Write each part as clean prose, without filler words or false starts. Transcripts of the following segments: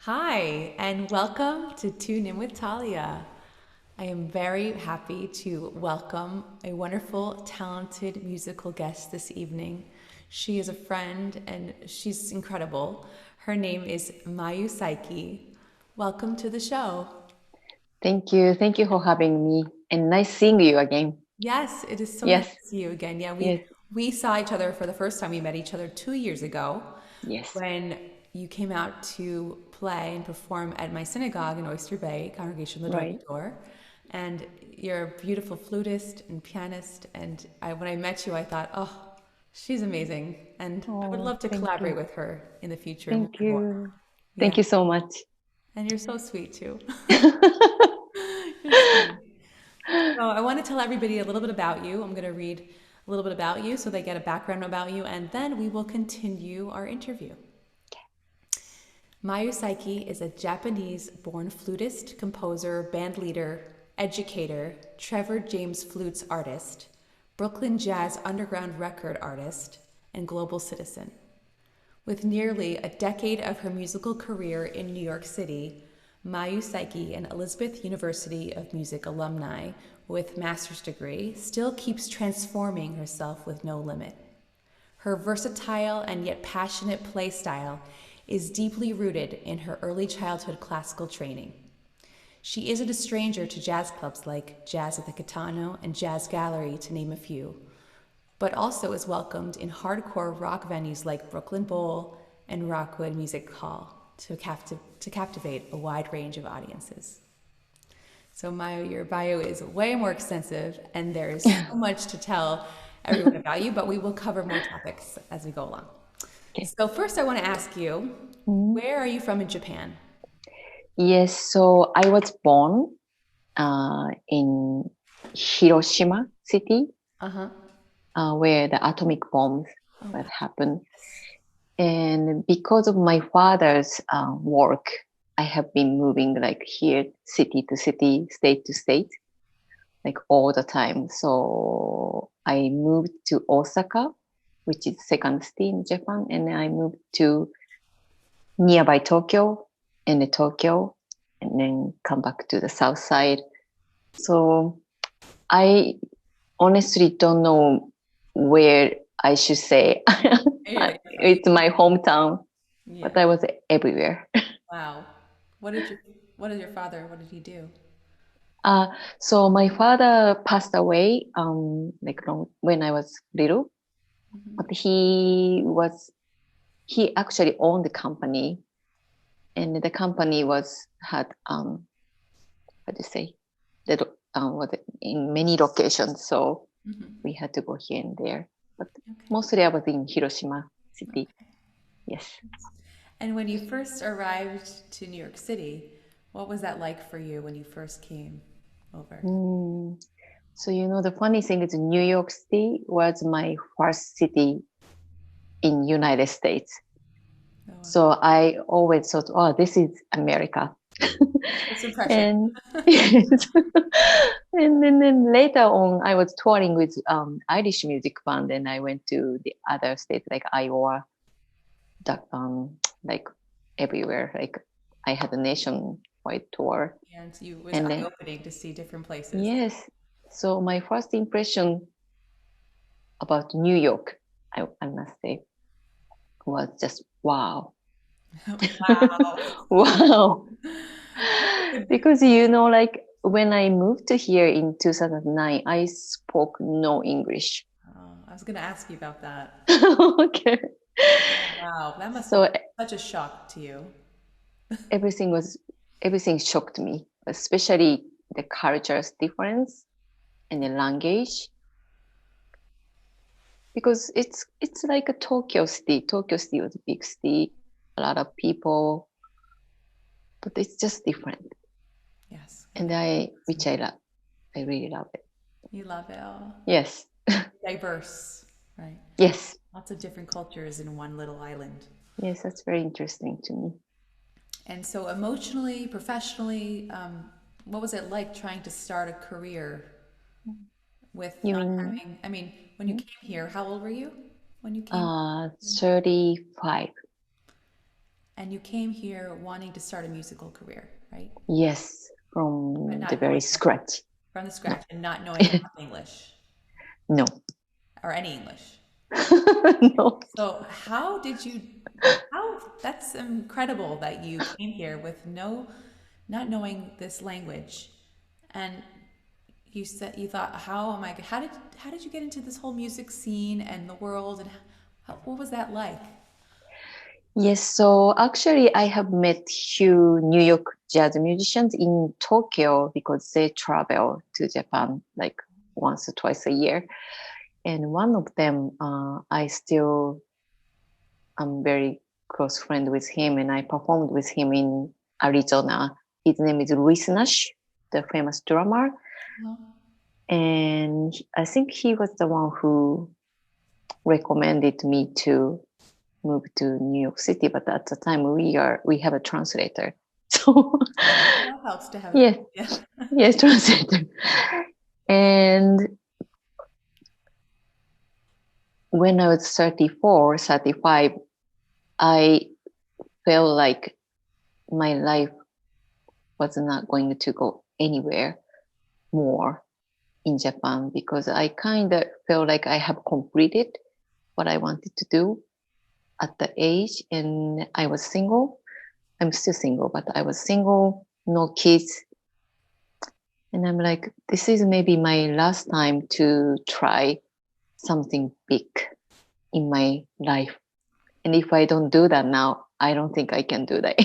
Hi, and welcome to Tune In with Talya. I am very happy to welcome a wonderful, talented musical guest this evening. She is a friend and she's incredible. Her name is Mayu Saeki. Welcome to the show. Thank you. Thank you for having me. And nice seeing you again. Yes, it is so nice Yes. to see you again. Yeah, we Yes. we saw each other for the first time. We met each other 2 years ago Yes. when you came out to play and perform at my synagogue in Oyster Bay, Congregation Right. L'Adorateur. And you're a beautiful flutist and pianist. And when I met you, I thought, oh, she's amazing. And I would Oh, love to thank collaborate you. with her in the future more Thank and more. you. Yeah. Thank you so much. And you're so sweet too. You're sweet. So I want to tell everybody a little bit about you. I'm going to read a little bit about you so they get a background about you, and then we will continue our interview. Mayu Saeki is a Japanese born flutist, composer, bandleader, educator, Trevor James Flutes artist, Brooklyn Jazz Underground record artist, and global citizen. With nearly a decade of her musical career in New York City, Mayu Saeki, an Elizabeth University of Music alumni with master's degree, still keeps transforming herself with no limit. Her versatile and yet passionate play style is deeply rooted in her early childhood classical training. She isn't a stranger to jazz clubs like Jazz at the Catano and Jazz Gallery, to name a few, but also is welcomed in hardcore rock venues like Brooklyn Bowl and Rockwood Music Hall to captivate a wide range of audiences. So, Mayo, your bio is way more extensive, and there's so much to tell everyone about you, but we will cover more topics as we go along. Okay. So, first, I want to ask you, Mhm. where are you from in Japan? Yes. So I was born in Hiroshima city, Uh huh. where the atomic bombs Oh, had wow. happened. And because of my father's work, I have been moving like here, city to city, state to state, like all the time. So I moved to Osaka, which is second city in Japan, and then I moved to nearby Tokyo and then Tokyo, and then come back to the south side. So I honestly don't know where I should say. Yeah, It's my hometown, yeah. but I was everywhere. Wow. What did your What did your father? What did he do? Uh, so my father passed away like when I was little, but he actually owned the company, and the company was had how do you say that was in many locations, so Hmm. we had to go here and there. But Okay. mostly I was in Hiroshima city. Okay. Yes. And when you first arrived to New York City, what was that like for you when you first came over? Mm. So the funny thing is New York City was my first city in United States. Oh, wow. So I always thought, oh, this is America. First impression. And yes. And then later on, I was touring with Irish music band, and I went to the other states like Iowa, that, like everywhere. Like I had a nationwide tour, And you it was and then eye-opening to see different places. yes. So my first impression about New York, I must say, was just wow. Wow. Wow. That's a good. Because, like when I moved to here in 2009, I spoke no English. I was going to ask you about that. Okay. Wow, that must have So been such a shock to you. everything was, everything shocked me, especially the cultural difference and the language, because it's like a Tokyo city. Tokyo city was a big city, a lot of people, but it's just different. Yes, I And think which I love. I really love it. you love it all. Yes. Diverse, right? Yes. Lots of different cultures in one little island. Yes, that's very interesting to me. And so, emotionally, professionally, what was it like trying to start a career with You not mean having? I mean, when you came here, how old were you when you came? 35? And you came here wanting to start a musical career, right? Yes, But from the not very knowing scratch. from the No. scratch and not knowing enough English No. or any English. No. So how that's incredible that you came here with not knowing this language and you said you thought how did you get into this whole music scene and the world and what was that like? Yes, so actually, I have met few New York jazz musicians in Tokyo because they travel to Japan like once or twice a year. And one of them, I still am very close friend with him, and I performed with him in Arizona. His name is Louis Nash, the famous drummer. Oh, And I think he was the one who recommended me to move to New York City, but at the time we have a translator. So that helps to have yes, yeah. yes, translator. And when I was 34, 35, I felt like my life was not going to go anywhere more in Japan because I kind of felt like I have completed what I wanted to do at the age, and I was single. I'm still single, but I was single, no kids. And I'm like, this is maybe my last time to try something big in my life. And if I don't do that now, I don't think I can do that.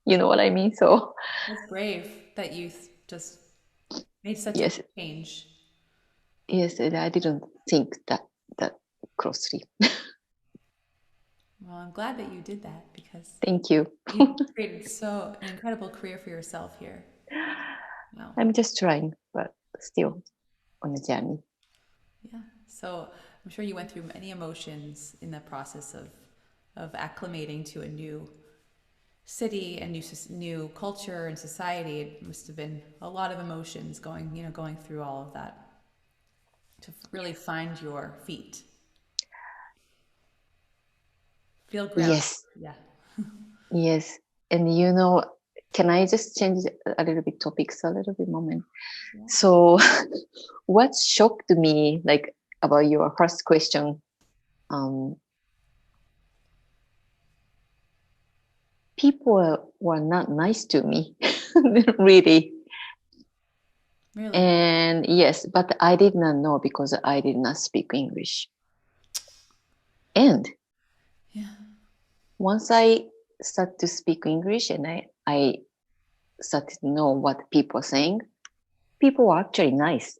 You know what I mean? So, That's brave that you just made such a yes, big change. yes, and I didn't think that closely. Well, I'm glad that you did that because Thank you. you've created an incredible career for yourself here. Wow. I'm just trying, but still on a journey. Yeah. So I'm sure you went through many emotions in the process of acclimating to a new city and new culture and society. It must have been a lot of emotions going through all of that to really find your feet. Feel grounded. Yes, Yeah. yes. And can I just change a little bit topics a little bit moment? Yeah. So what shocked me like about your first question, um, people were not nice to me, really. Really? And yes, but I did not know because I did not speak English. And Yeah. once I start to speak English and I started to know what people are saying, people were actually nice.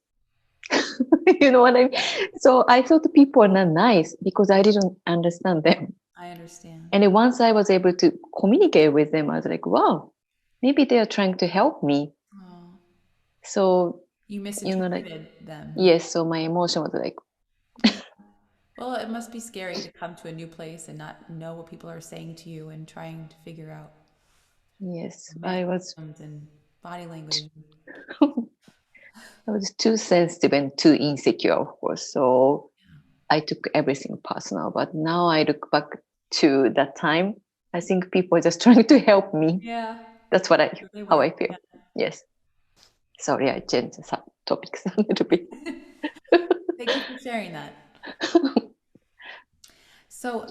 You know what I mean? So I thought people are not nice because I didn't understand them. I understand. And then once I was able to communicate with them, I was like, wow, maybe they are trying to help me. Oh, So, you like, misinterpreted them. yes, so my emotion was like, Yeah. Well, it must be scary to come to a new place and not know what people are saying to you and trying to figure out yes, mannerisms and body language. I was too sensitive and too insecure, of course. So I took everything personal. But now I look back to that time. I think people are just trying to help me. Yeah, That's they how were. I feel. Yeah. Yes. Sorry, I changed the topics a little bit. Thank you for sharing that. So,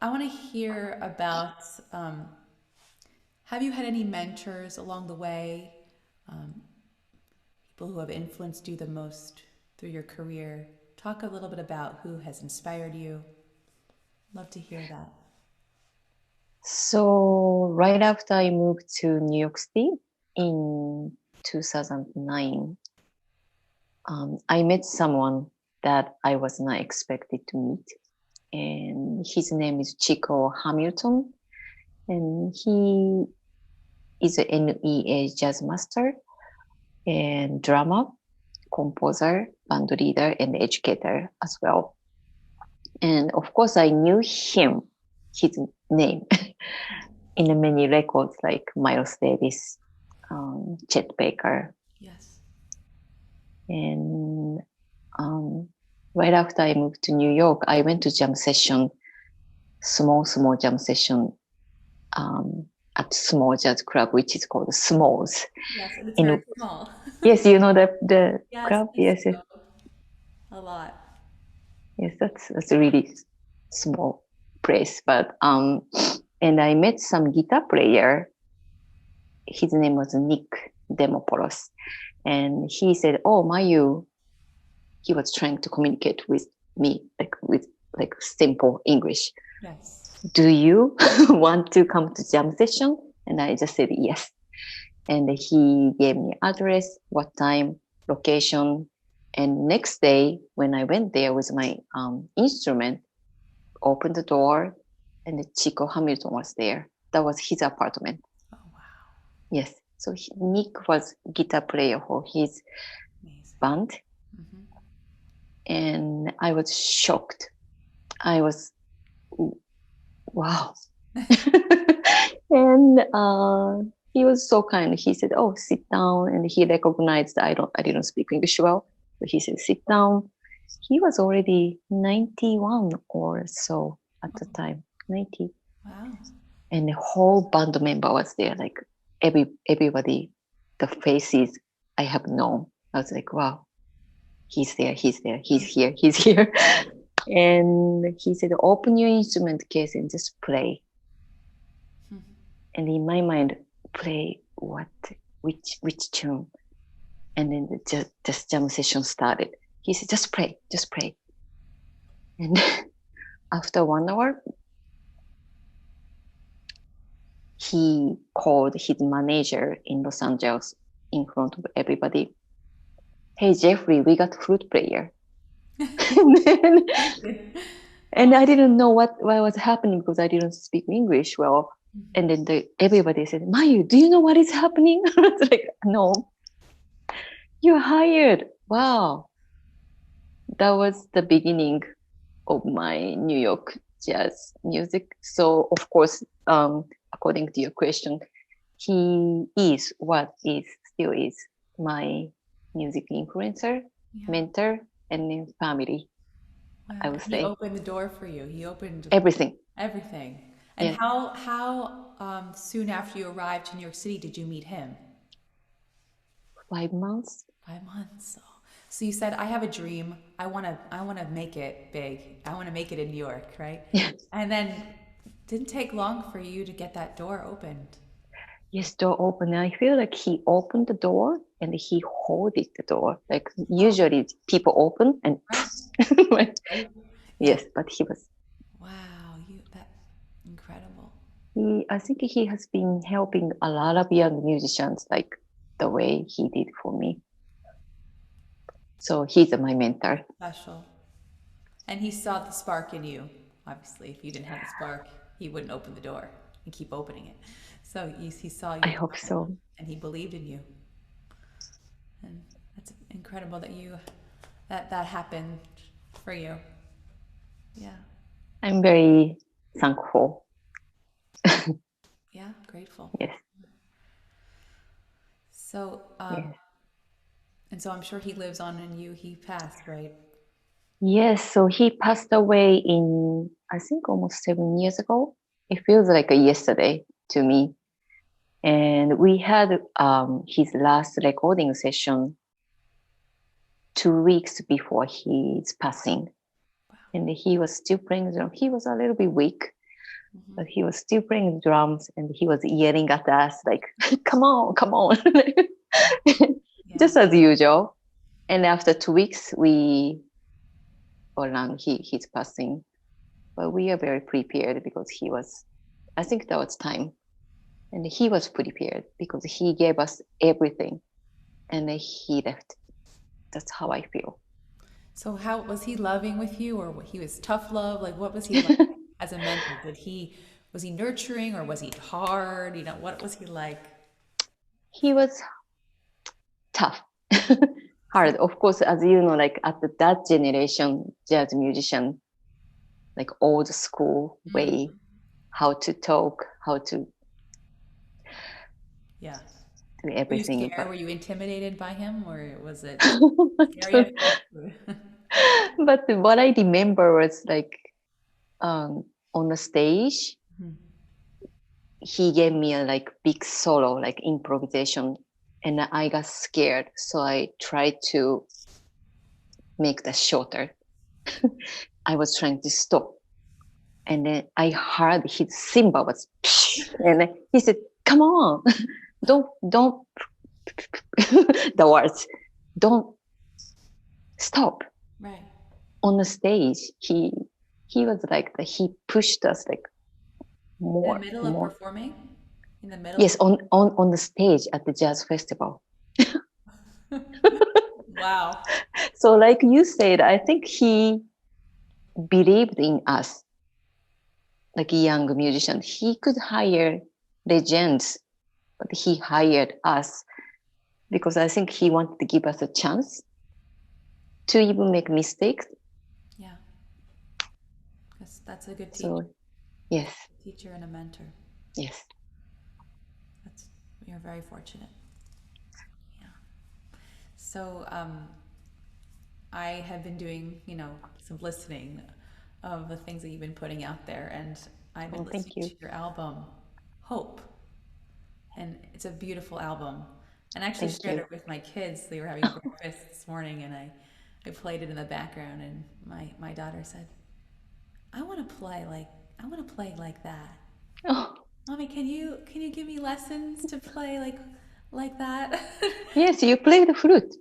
I want to hear about have you had any mentors along the way? Um, People who have influenced you the most through your career? Talk a little bit about who has inspired you. Love to hear that. So right after I moved to New York City in 2009, I met someone that I was not expected to meet. And his name is Chico Hamilton. And he is an NEA jazz master and drummer, composer, band leader, and educator as well. And of course, I knew his name, in many records like Miles Davis, Chet Baker. Yes. And right after I moved to New York, I went to jam session, small jam session at small jazz club, which is called Smalls. Yes, and it's And very small. yes, you know the Yes, club. I Yes, see yes, them a lot. yes. That's a really small place. But and I met some guitar player. His name was Nick Demopoulos, and he said, "Oh, Mayu," he was trying to communicate with me with simple English. Yes. Do you want to come to jam session? And I just said yes. And he gave me address, what time, location. And next day, when I went there with my instrument, opened the door, and Chico Hamilton was there. That was his apartment. Oh, wow. Yes. So Nick was guitar player for his Amazing. band. Mm-hmm. And I was shocked. I was, wow. And he was so kind. He said, "Oh, sit down." And he recognized that I didn't speak English well. So he said, "Sit down." He was already 91 or so at the time, 90. Wow. And the whole band member was there, like everybody, the faces I have known. I was like, wow, he's there, he's there, he's here, he's here. And he said, "Open your instrument case and just play." And in my mind, play what, which tune? And then the jam session started. He said, "Just play, just play." And after 1 hour, he called his manager in Los Angeles in front of everybody. "Hey, Jeffrey, we got flute player." And I didn't know what was happening because I didn't speak English well. And then everybody said, "Mayu, do you know what is happening?" I was like, "No." "You're hired." Wow. That was the beginning of my New York jazz music. So, of course, according to your question, he is still is my music influencer, mentor, and then family. Wow. I would He say opened the door for you. He opened everything. everything. And Yeah. how soon after you arrived to New York City did you meet him? 5 months. 5 months. So you said, "I have a dream. I want to make it big. I want to make it in New York," right? Yes. And then didn't take long for you to get that door opened. Yes, door open. I feel like he opened the door and he holded the door. Like usually people open and Right. Right? yes, but he was. Wow, that incredible. I think he has been helping a lot of young musicians like the way he did for me. So he's my mentor. Special. And he saw the spark in you. Obviously, if you didn't have the spark, he wouldn't open the door and keep opening it. So he saw I your hope talent so. and he believed in you. And that's incredible that that happened for you. Yeah. I'm very thankful. Yeah, grateful. Yes. So, Yes. and so I'm sure he lives on in you. He passed, right? Yes. So he passed away in, I think, almost 7 years ago. It feels like a yesterday to me. And we had his last recording session 2 weeks before his passing. Wow. And he was still playing the drum. He was a little bit weak, but he was still playing the drums and he was yelling at us like, "Come on, come on." Just as usual. And after 2 weeks, we learned his passing. But we are very prepared because I think that was time. And he was prepared because he gave us everything and then he left. That's how I feel. So how was he loving with you, or he was tough love? Like, what was he like as a mentor? Was he nurturing, or was he hard? What was he like? He was tough, hard. Of course, as you know, like at that generation, jazz musician, like old school way, how to talk, how to Yeah. do Were you everything. scared? But Were you intimidated by him, or was it scary? but what I remember was like on the stage, he gave me a like big solo, like improvisation, and I got scared, so I tried to make that shorter. I was trying to stop, and then I heard his cymbal was, and then he said, "Come on, don't the words, don't stop." Right. On the stage, he was like he pushed us like In the more, middle of more. performing? In the middle? Yes, on the stage at the jazz festival. Wow. So, like you said, I think he believed in us, like a young musician. He could hire legends, but he hired us because I think he wanted to give us a chance to even make mistakes. Yeah. That's a good teacher. So, yes, Teacher and a mentor. yes, That's You're very fortunate. Yeah. So I have been doing, some listening of the things that you've been putting out there, and I've been oh, listening thank to you, your album, Hope, and it's a beautiful album. And I actually thank shared you. it with my kids. They were having breakfast this morning, and I played it in the background, and my daughter said, "I want to play like I want to play like that." Oh, Mommy, can you give me lessons to play like that? yes, you play the flute.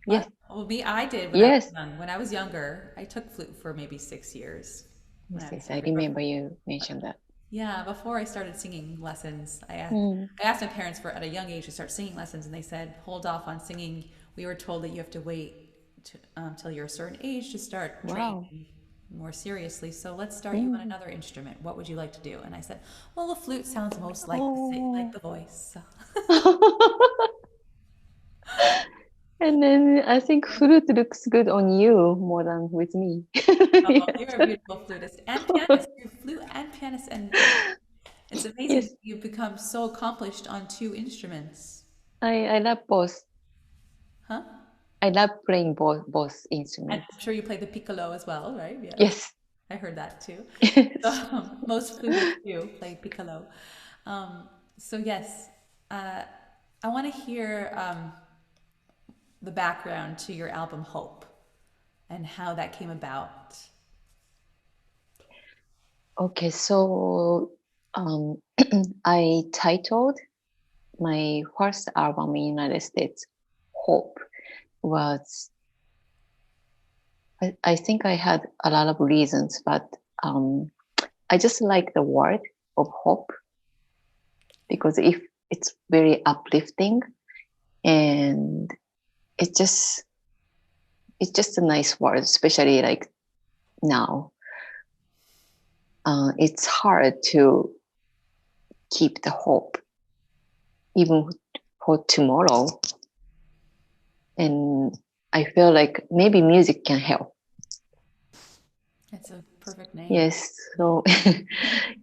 Yes, Well, I did when I was yes, young. When I was younger, I took flute for maybe 6 years when yes, I was yes. I younger. remember you mentioned that. Yeah, before I started singing lessons, Mm. I asked my parents for at a young age to start singing lessons, and they said, "Hold off on singing. We were told that you have to wait till you're a certain age to start Wow. training more seriously. So let's start you on Mm. another instrument. What would you like to do?" And I said, "Well, the flute sounds most like like Oh. the voice." So. And then I think flute looks good on you more than with me. Oh, you're a beautiful flutist and pianist. You're flute and pianist, and it's amazing Yes, you've become so accomplished on two instruments. I love both. Huh? I love playing both And instruments. I'm sure you play the piccolo as well, right? Yes, Yes, I heard that too. So, yes. most flutists do play piccolo. So yes, uh, I want to hear the background to your album Hope and how that came about. Okay, so I titled my first album in United States, Hope, was I think I had a lot of reasons, but um, I just like the word of hope because if it's very uplifting and it just it's just a nice word, especially like now. It's hard to keep the hope even for tomorrow, and I feel like maybe music can help. It's a perfect name. Yes, so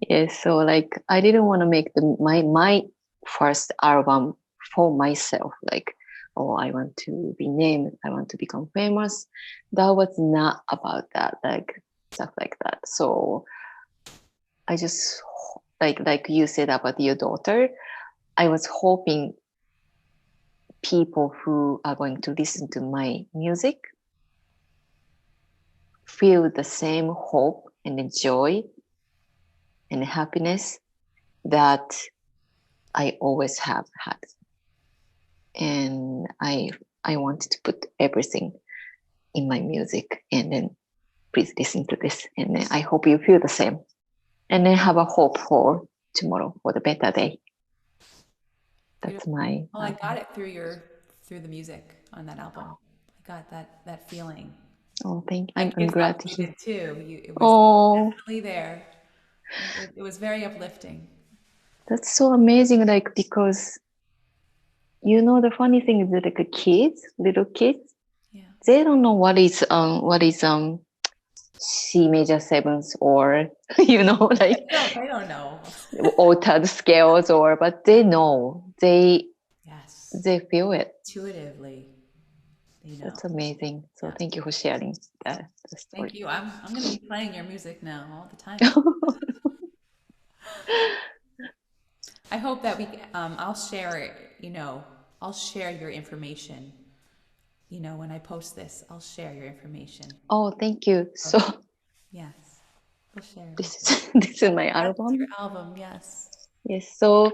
yes, so like I didn't want to make my first album for myself. Like, oh, I want to be named, I want to become famous. That was not about that, like stuff like that. So I just like you said about your daughter, I was hoping people who are going to listen to my music feel the same hope and joy and happiness that I always have had. And I wanted to put everything in my music. And then please listen to this. And then I hope you feel the same. And then have a hope for tomorrow, for the better day. That's Beautiful. my Well, I got it through the music on that album. I got that feeling. oh thank My I'm kids glad to probably hear. did too. It was Oh, definitely there. It was very uplifting. that's so amazing. Like because the funny thing is that like kids, little kids, Yeah. they don't know what is C major seventh or like They don't know. altered scales but they know Yes. they feel it. Intuitively, they know. That's amazing. So Yeah. thank you for sharing the Thank story. you. I'm going to be playing your music now all the time. I hope that I'll share, I'll share your information. When I post this, I'll share your information. Oh, thank you. Oh, So yes, we'll share this everything. is this is my That's your album. album, yes. Yes. So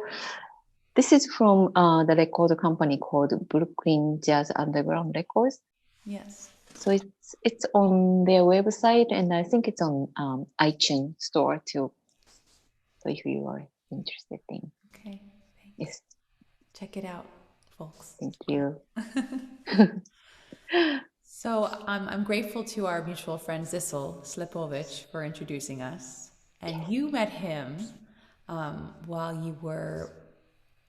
this is from the record company called Brooklyn Jazz Underground Records. Yes. So it's on their website, and I think it's on iTunes store too. So if you are interested in, Okay, thanks. yes, Check it out, folks. thank you. So I'm grateful to our mutual friend Zissel Slipovich for introducing us. And you met him while you were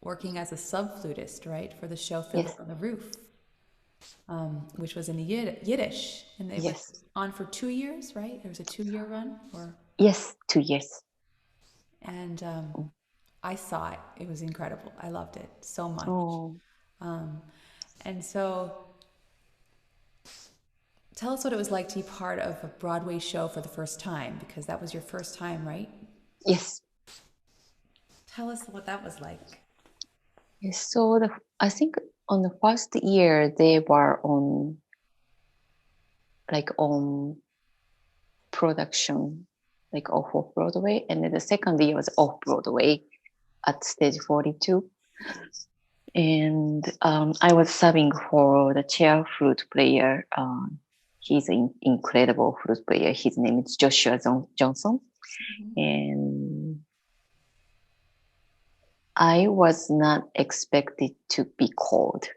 working as a sub flutist, right, for the show Fiddler Yes, on the Roof, which was in Yiddish. And it was yes, on for 2 years, right? There was a 2-year run, yes, 2 years. and I saw it. It was incredible. I loved it so much. Oh, And so tell us what it was like to be part of a Broadway show for the first time, because that was your first time, right? yes, Tell us what that was like. yes. So I think on the first year they were on production, like off of Broadway, and then the second year was off Broadway at stage 42. And I was subbing for the chair flute player. He's an incredible flute player. His name is Joshua Johnson. And I was not expected to be called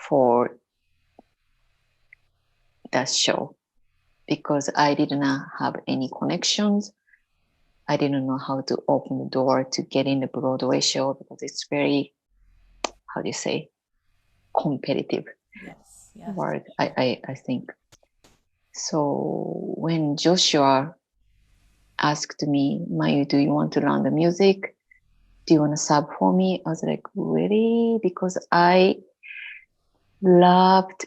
for that show because I did not have any connections. I didn't know how to open the door to get in the Broadway show because it's very, how do you say, competitive word, I think. So when Joshua asked me, Mayu, do you want to learn the music? Do you want to sub for me? I was like, really? Because I loved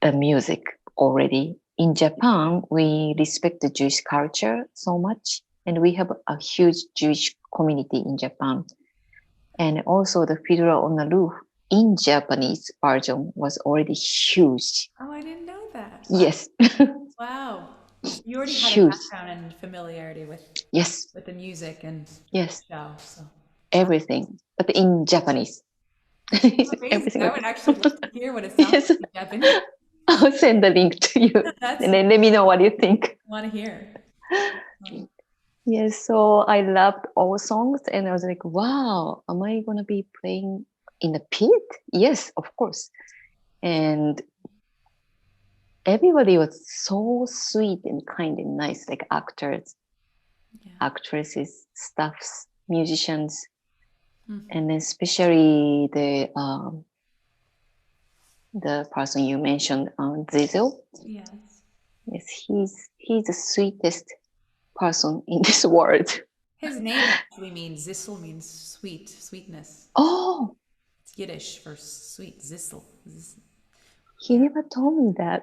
the music already. In Japan, we respect the Jewish culture so much, and we have a huge Jewish community in Japan. And also the Fiddler on the Roof in Japanese version was already huge. Oh, I didn't know that. Yes. Wow. You already had a Huge. background and familiarity with Yes. the music and Yes. the show. So Everything, but in Japanese. amazing. I would actually love to hear what it sounds Yes. like in Japanese. I'll send the link to you, and then let me know what you think. I want to hear. Yes, so I loved all songs, and I was like, wow, am I going to be playing in the pit? Yes, of course. And everybody was so sweet and kind and nice, like actors, actresses, staffs, musicians, and especially the person you mentioned, Zizel. Yes. Yes, he's the sweetest person in this world. His name actually means Zissel means sweet, sweetness. Oh, it's Yiddish for sweet. Zissel. He never told me that.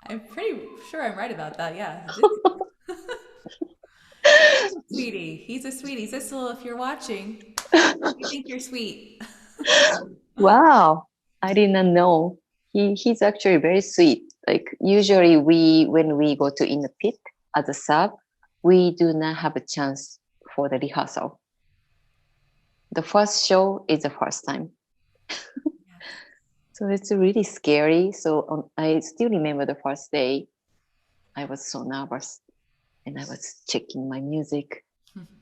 I'm pretty sure I'm right about that. Yeah. Sweetie, he's a sweetie. Zissel, if you're watching, we think you're sweet. Wow, I did not know. He's actually very sweet. Like usually when we go to in the pit as a sub, we do not have a chance for the rehearsal. The first show is the first time. So it's really scary. So I still remember the first day. I was so nervous and I was checking my music.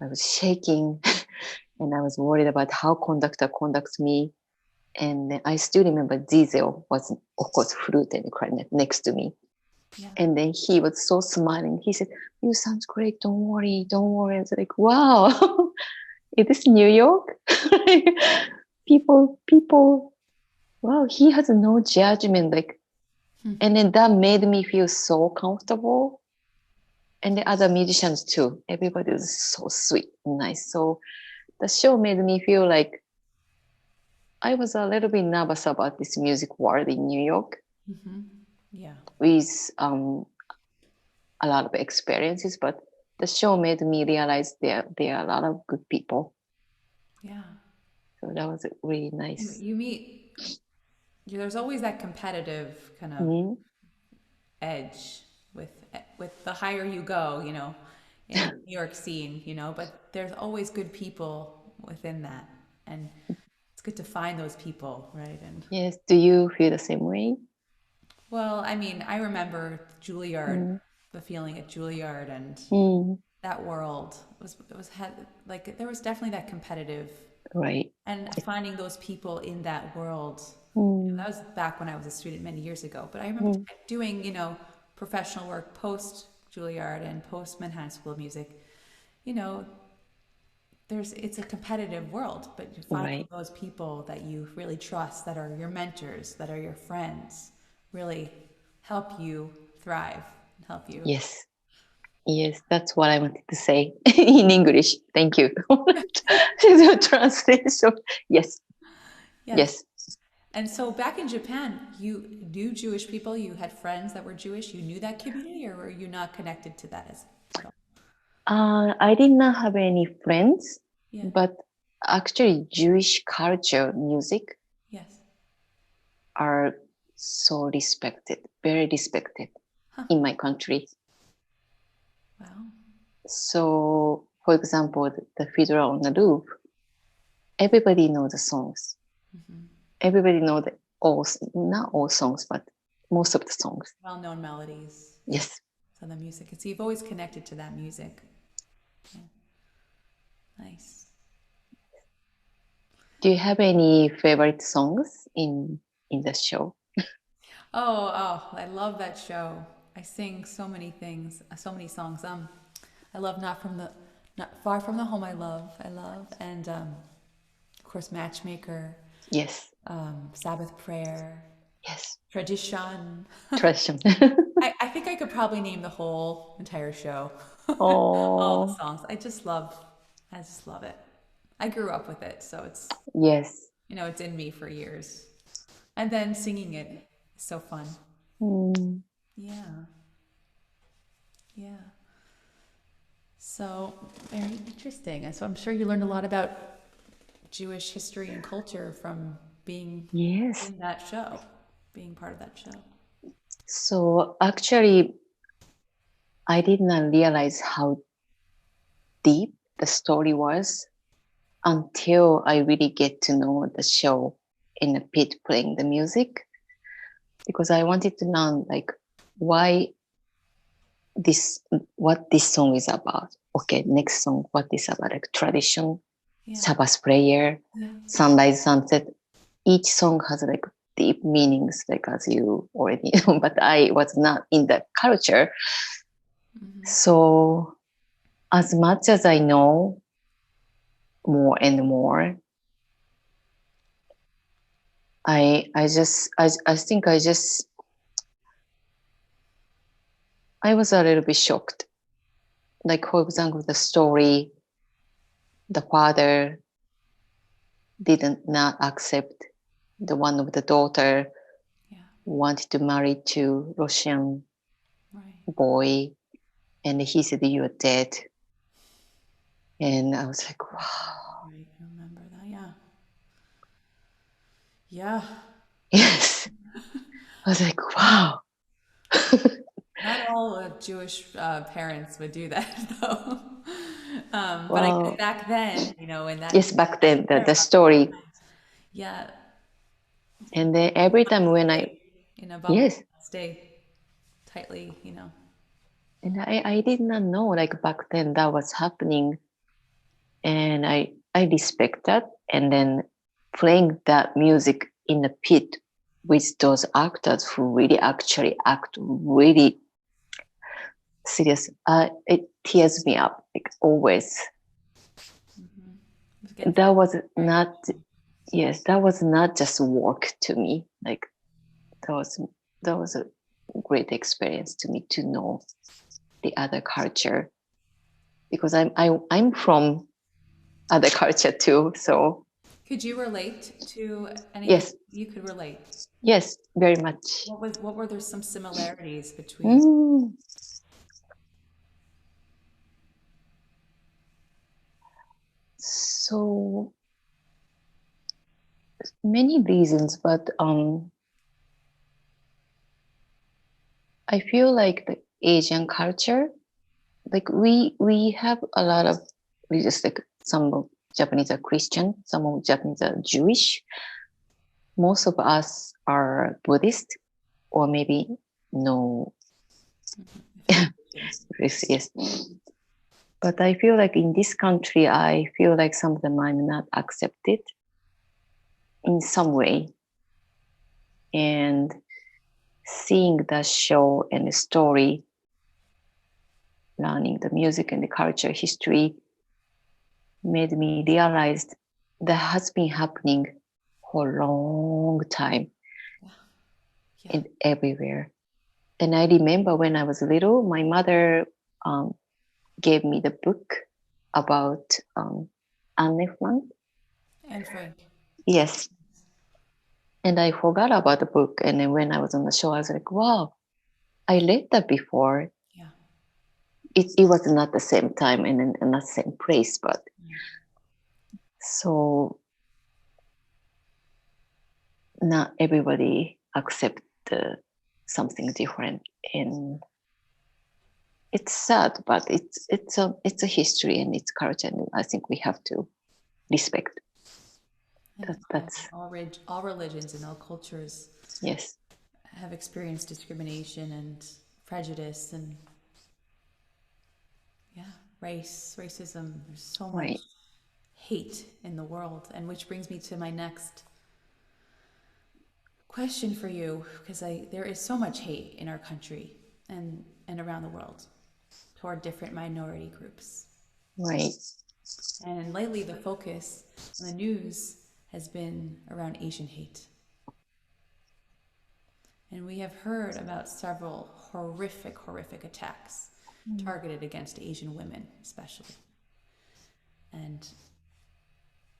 I was shaking and I was worried about how conductor conducts me. And I still remember Diesel was, of course, flute and clarinet next to me. Yeah. And then he was so smiling. He said, "You sound great. Don't worry. Don't worry." I was like, wow, is this New York? people, wow, he has no judgment. Like, and then that made me feel so comfortable. And the other musicians too. Everybody was so sweet and nice. So the show made me feel like I was a little bit nervous about this music world in New York. Mm-hmm. Yeah. With a lot of experiences, but the show made me realize there are a lot of good people Yeah. So that was really nice. You meet, there's always that competitive kind of Mm. edge with the higher you go, in the New York scene, but there's always good people within that. And it's good to find those people, right? And Yes. Do you feel the same way? well, I mean, I remember Juilliard, Mm. the feeling at Juilliard and Mm. that world was had like there was definitely that competitive Right. and finding those people in that world. Mm. That was back when I was a student many years ago, but I remember Mm. doing, professional work post Juilliard and post Manhattan School of Music. You know, it's a competitive world, but you finding Right. those people that you really trust, that are your mentors, that are your friends, really help you thrive and help you. Yes. Yes, that's what I wanted to say in English. Thank you. The translation. Yes. Yes. Yes. And so back in Japan, you knew Jewish people, you had friends that were Jewish, you knew that community, or were you not connected to that as at all? I did not have any friends, Yeah. but actually, Jewish culture, music Yes. are so respected, very respected Huh. in my country. Wow. So, for example, the Fiddler on the Roof, everybody knows the songs. Hmm. Everybody knows not all songs, but most of the songs. Well-known melodies. Yeah. Yes. So the music. And so you've always connected to that music. Yeah. Nice. Do you have any favorite songs in the show? Oh, I love that show. I sing so many things, so many songs. I love not far from the home. I love, and of course, Matchmaker, Yes. Sabbath Prayer, Yes. Tradition. Tradition. I think I could probably name the whole entire show, all the Oh, songs. I just love it. I grew up with it, so yes. it's in me for years. And then singing it is so fun. Mm, Yeah, yeah. So very interesting. And so I'm sure you learned a lot about Jewish history and culture from being yes. in that show, being part of that show. So actually, I did not realize how deep the story was until I really get to know the show in the pit playing the music, because I wanted to learn like why this what this song is about. Okay, next song, what is about, like tradition, Yeah, Sabbath prayer, yeah, sunrise, sunset. Each song has like deep meanings, like as you already know, but I was not in that culture. hmm, So as much as I know more and more, I think I was a little bit shocked. Like for example, the story, the father didn't not accept the one of the daughter yeah, wanted to marry to Russian right, boy, and he said you're dead. And I was like, wow, right. I remember that. Yeah, yeah. yes. I was like, wow, Not all Jewish parents would do that, though. But wow. back then, in Yes, that back then era, the story, yeah, and then every time when I stay in a bubble, yes, stay tightly, and I did not know like back then that was happening, and I respect that, and then playing that music in the pit with those actors who really actually act really serious, it tears me up like always. Gets That was very not, yes, that was not just work to me. Like that was that was a great experience to me to know the other culture, because I'm from other culture too. So Could you relate to anything yes, you could relate? yes, very much. What were there some similarities between? Mm. So Many reasons, but I feel like the Asian culture, like we have a lot of religious, like some of Japanese are Christian, some of Japanese are Jewish. Most of us are Buddhist, or maybe no. Yes. But I feel like in this country, I feel like some of them I'm not accepted in some way. And seeing the show and the story, learning the music and the culture history made me realize that has been happening for a long time and everywhere. And I remember when I was little, my mother gave me the book about Anne Frank. And Frank. Yes. And I forgot about the book. And then when I was on the show, I was like, wow, I read that before. Yeah. It was not the same time and not the same place, but so not everybody accept something different. And it's sad, but it's a history and it's culture, and I think we have to respect. That's all religions and all cultures yes, have experienced discrimination and prejudice and racism. There's so much right. hate in the world, and which brings me to my next question for you, because there is so much hate in our country and around the world toward different minority groups. Right. And lately, the focus on the news has been around Asian hate. And we have heard about several horrific attacks targeted against Asian women, especially. And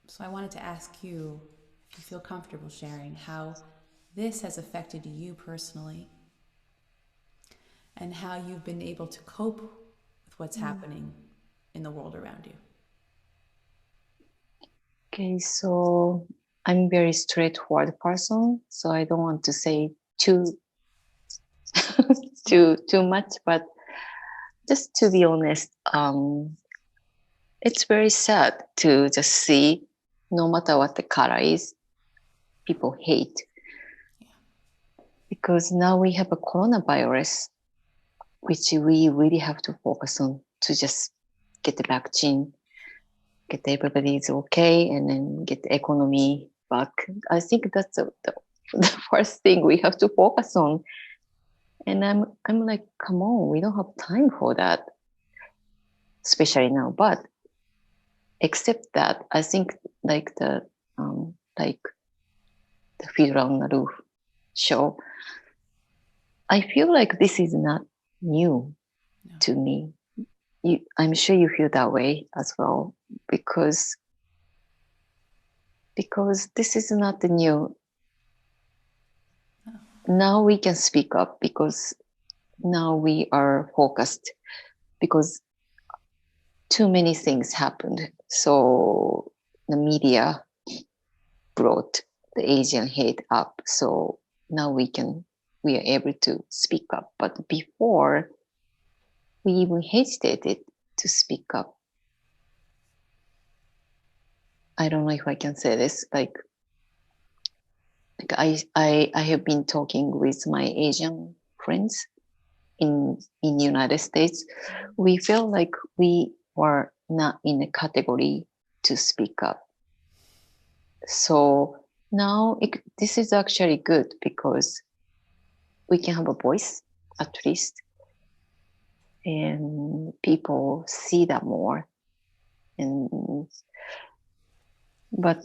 so I wanted to ask you if you feel comfortable sharing how this has affected you personally and how you've been able to cope with what's happening in the world around you. Okay, so I'm very straightforward person, so I don't want to say too too much, but just to be honest, it's very sad to just see no matter what the color is, people hate. Because now we have a coronavirus, which we really have to focus on to just get the vaccine, get everybody's okay, and then get the economy back. I think that's the first thing we have to focus on. And I'm like, come on, we don't have time for that, especially now. But except that, I think like the Fiddler on the Roof show, I feel like this is not new to me. I'm sure you feel that way as well, because this is not the new. Now we can speak up because now we are focused, because too many things happened. So the media brought the Asian hate up. So now we are able to speak up. But before, we even hesitated to speak up. I don't know if I can say this. Like I have been talking with my Asian friends in United States. We felt like we were not in a category to speak up. So now this is actually good because we can have a voice at least, and people see that more. But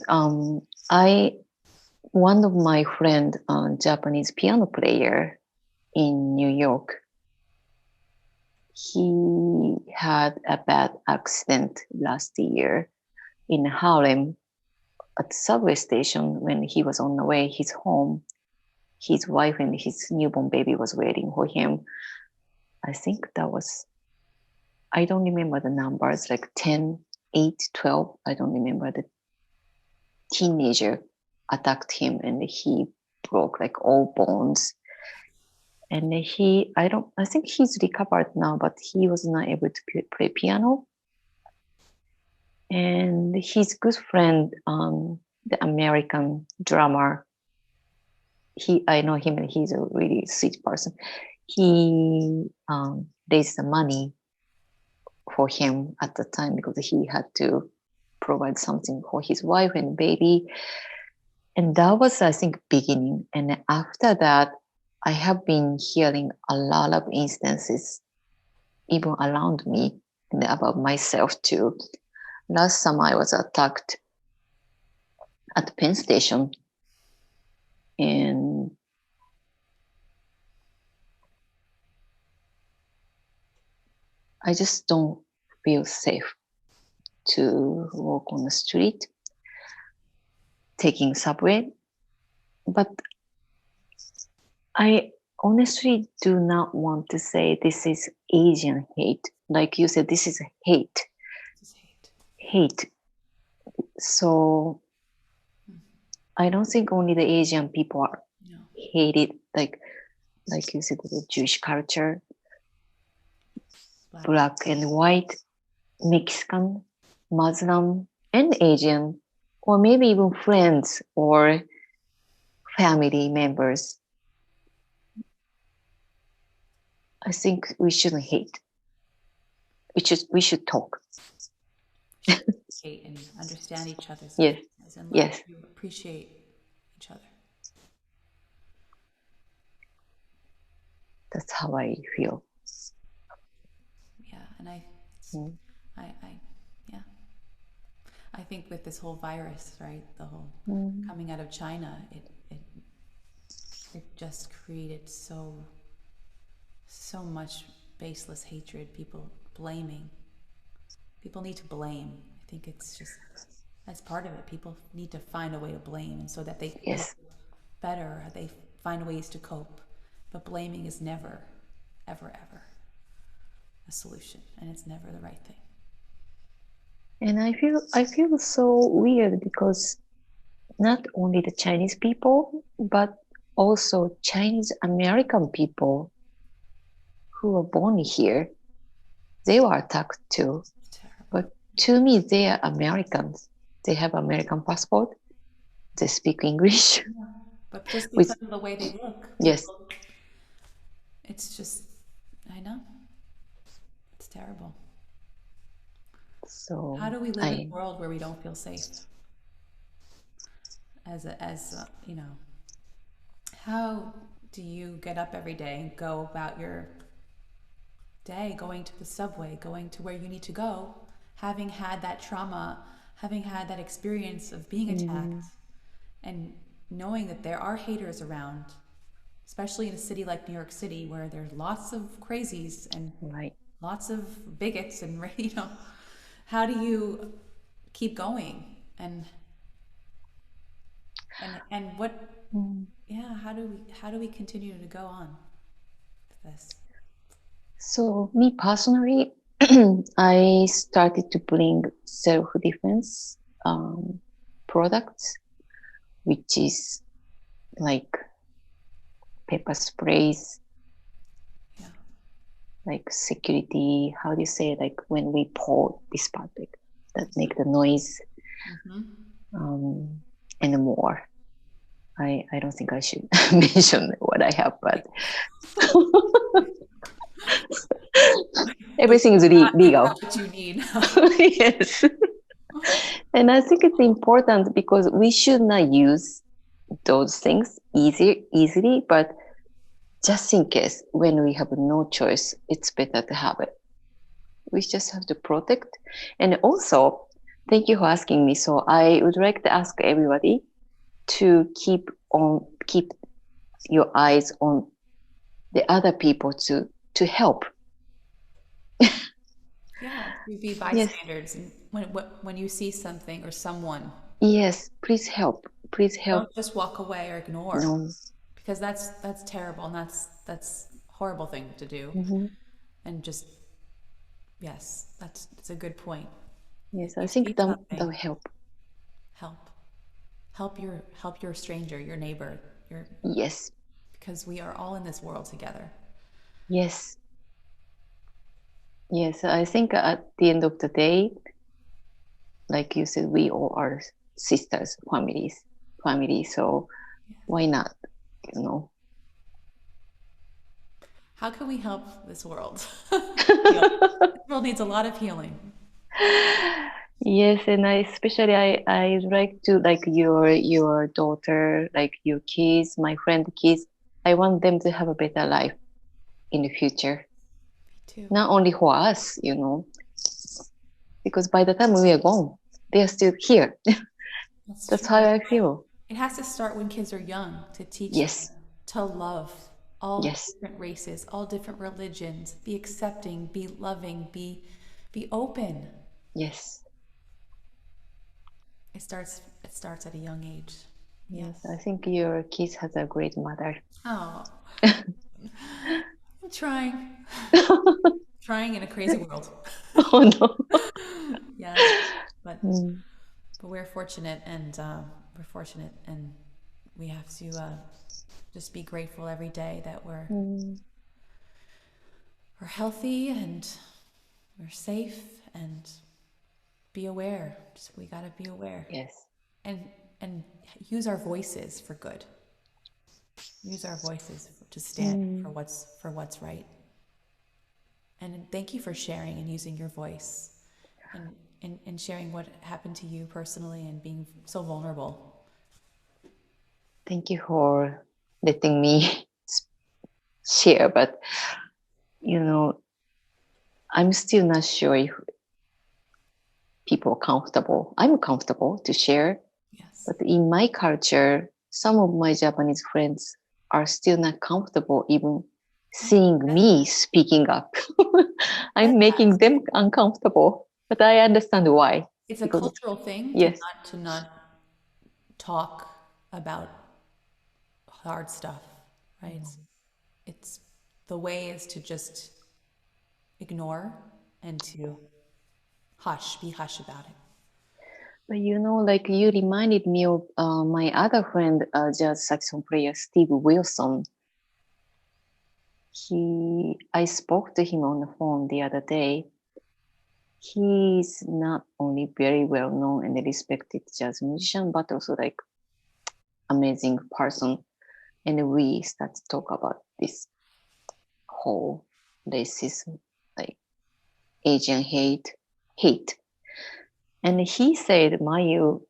one of my friend, Japanese piano player in New York, he had a bad accident last year in Harlem at the subway station. When he was on the way his home, his wife and his newborn baby was waiting for him. I think that was, I don't remember the numbers, like 10, 8, 12. I don't remember the teenager attacked him, and he broke like all bones. And I think he's recovered now, but he was not able to play piano. And his good friend, the American drummer, I know him, and he's a really sweet person. He raised the money for him at the time because he had to provide something for his wife and baby. And that was, I think, beginning. And after that, I have been hearing a lot of instances, even around me, and about myself too. Last summer, I was attacked at the Penn Station, and I just don't feel safe to walk on the street, taking subway. But I honestly do not want to say this is Asian hate. Like you said, this is hate. This is hate. Hate. So I don't think only the Asian people are hated, like you said, the Jewish culture, black and white, Mexican, Muslim, and Asian, or maybe even friends or family members. I think we shouldn't hate. We should talk. Hate and understand each other's Yes. and yes. to appreciate each other. That's how I feel. Yeah, and I think with this whole virus, right, the whole coming out of China, it just created so much baseless hatred. People blaming. People need to blame. I think it's just that's part of it. People need to find a way to blame, and so that they feel better. They find ways to cope. But blaming is never, ever, ever a solution, and it's never the right thing. And I feel so weird because not only the Chinese people, but also Chinese American people who were born here, they were attacked too. But to me, they are Americans. They have American passport. They speak English. Yeah. But just because of the way they look. Yes. It's just, I know. It's terrible. So how do we live in a world where we don't feel safe? You know, how do you get up every day and go about your day, going to the subway, going to where you need to go, having had that trauma, having had that experience of being attacked, and knowing that there are haters around, especially in a city like New York City, where there's lots of crazies and lots of bigots, and how do you keep going and what? Yeah, how do we continue to go on with this? So me personally, I started to bring self-defense products, which is like pepper sprays, like security, how do you say, like when we pour this part, like that make the noise, and more. I don't think I should mention what I have, but everything is legal. What you need. Yes. And I think it's important because we should not use those things easily, but just in case, when we have no choice, it's better to have it. We just have to protect. And also, thank you for asking me. So I would like to ask everybody to keep your eyes on the other people to help. Yeah, to be bystanders. Yes. And when you see something or someone. Yes, please help. Please help. Don't just walk away or ignore. No. Because that's terrible, and that's horrible thing to do. And just it's a good point. Yes, I think that will help. Help. help your stranger, your neighbor, your Yes. because we are all in this world together. Yes. Yes. I think at the end of the day, like you said, we all are sisters, family. So why not? You know. How can we help this world? Heal. This world needs a lot of healing. Yes, and I like to like your daughter, like your kids, my friend kids. I want them to have a better life in the future. Me too. Not only for us, you know, because by the time we are gone, they are still here. That's That's true. how I feel. It has to start when kids are young to teach them Yes, to love all yes, different races, all different religions, be accepting, be loving, be open. yes, It starts at a young age. yes. Yes. I think your kids has a great mother. Oh, I'm trying. Trying in a crazy world. Oh no. Yes. But Mm, but we're fortunate and we have to just be grateful every day that mm, we're healthy and we're safe and be aware. Just, we got to be aware yes. and and use our voices for good. Use our voices to stand Mm, for what's right. And thank you for sharing and using your voice and sharing what happened to you personally and being so vulnerable. thank you for letting me share, but you know, I'm still not sure if people are comfortable. I'm comfortable to share, Yes. but in my culture, some of my Japanese friends are still not comfortable even I seeing get me speaking up. that. I'm making them uncomfortable, but I understand why. It's a Because it's, cultural thing yes, to not talk about hard stuff, right? It's the way is to just ignore and to be hush about it. but you know, like you reminded me of my other friend, jazz saxophone player Steve Wilson. I spoke to him on the phone the other day. He's not only very well known and respected jazz musician, but also like amazing person. And we start to talk about this whole racism, like Asian hate. And he said, Mayu,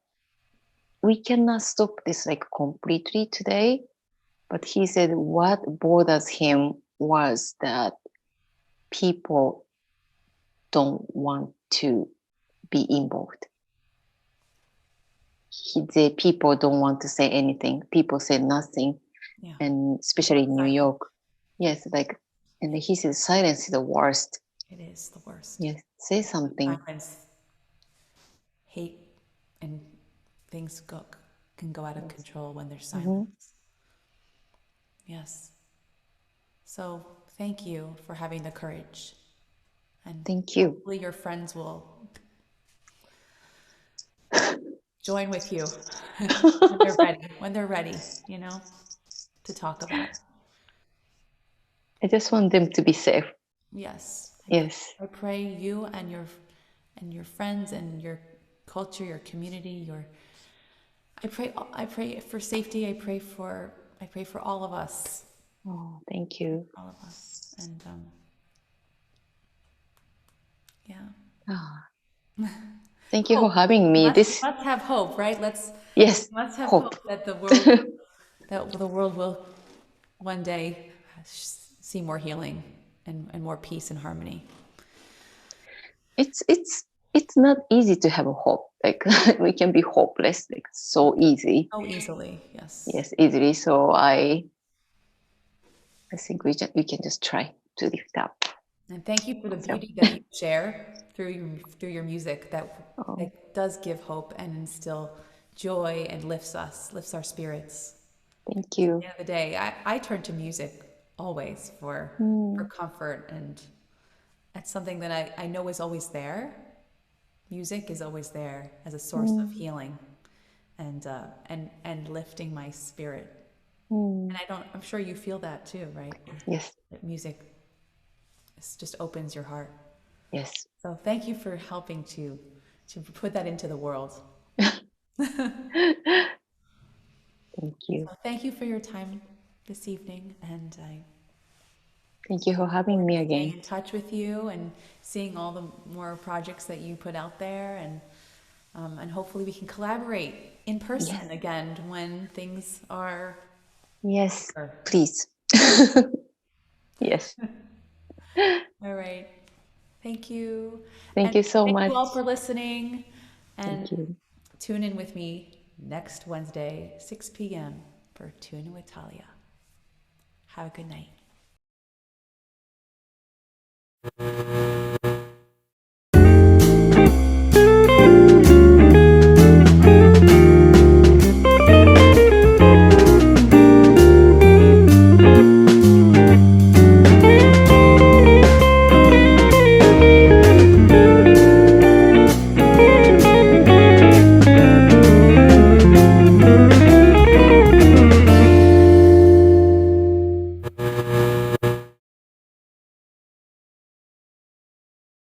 we cannot stop this like completely today. But he said what bothers him was that people don't want to be involved. The people don't want to say anything. People say nothing, Yeah. and especially in New Silence. York, yes, like, and he said silence is the worst. It is the worst. Yes, say something. Silence, hate, and things can go out of control when there's Mhm. silence. Yes. So thank you for having the courage. And Thank you. hopefully your friends will join with you when they're ready, to talk about it. I just want them to be safe. Yes. Yes. I pray you and your friends and your culture, your community, I pray for safety. I pray for all of us. Oh, thank you. All of us. And yeah. Ah, thank you for Hope. having me. We This, must have hope, right? yes, We must have hope. hope that the world will one day see more healing and more peace and harmony. It's not easy to have a hope. Like we can be hopeless, like so easy. So easily, yes. Yes, easily. So I think we can just try to lift up. And thank you for the So, beauty that you share through your music oh, that does give hope and instill joy and lifts our spirits. thank At you. the end of the day, I turn to music always for Mm, comfort, and that's something that I know is always there. Music is always there as a source of mm, healing. and lifting my spirit. Mm. And I'm sure you feel that too, right? Yes. That music just opens your heart. Yes. So thank you for helping to put that into the world. Thank you. So thank you for your time this evening, and I Thank you for look having forward me to staying again. in touch with you and seeing all the more projects that you put out there, and hopefully we can collaborate in person Yes. again when things are Yes. safer. Please. Yes. All right. Thank you. Thank And you so thank much. you all for listening. And Thank you. tune in with me next Wednesday, 6 p.m. for Tune In with Talya. Have a good night.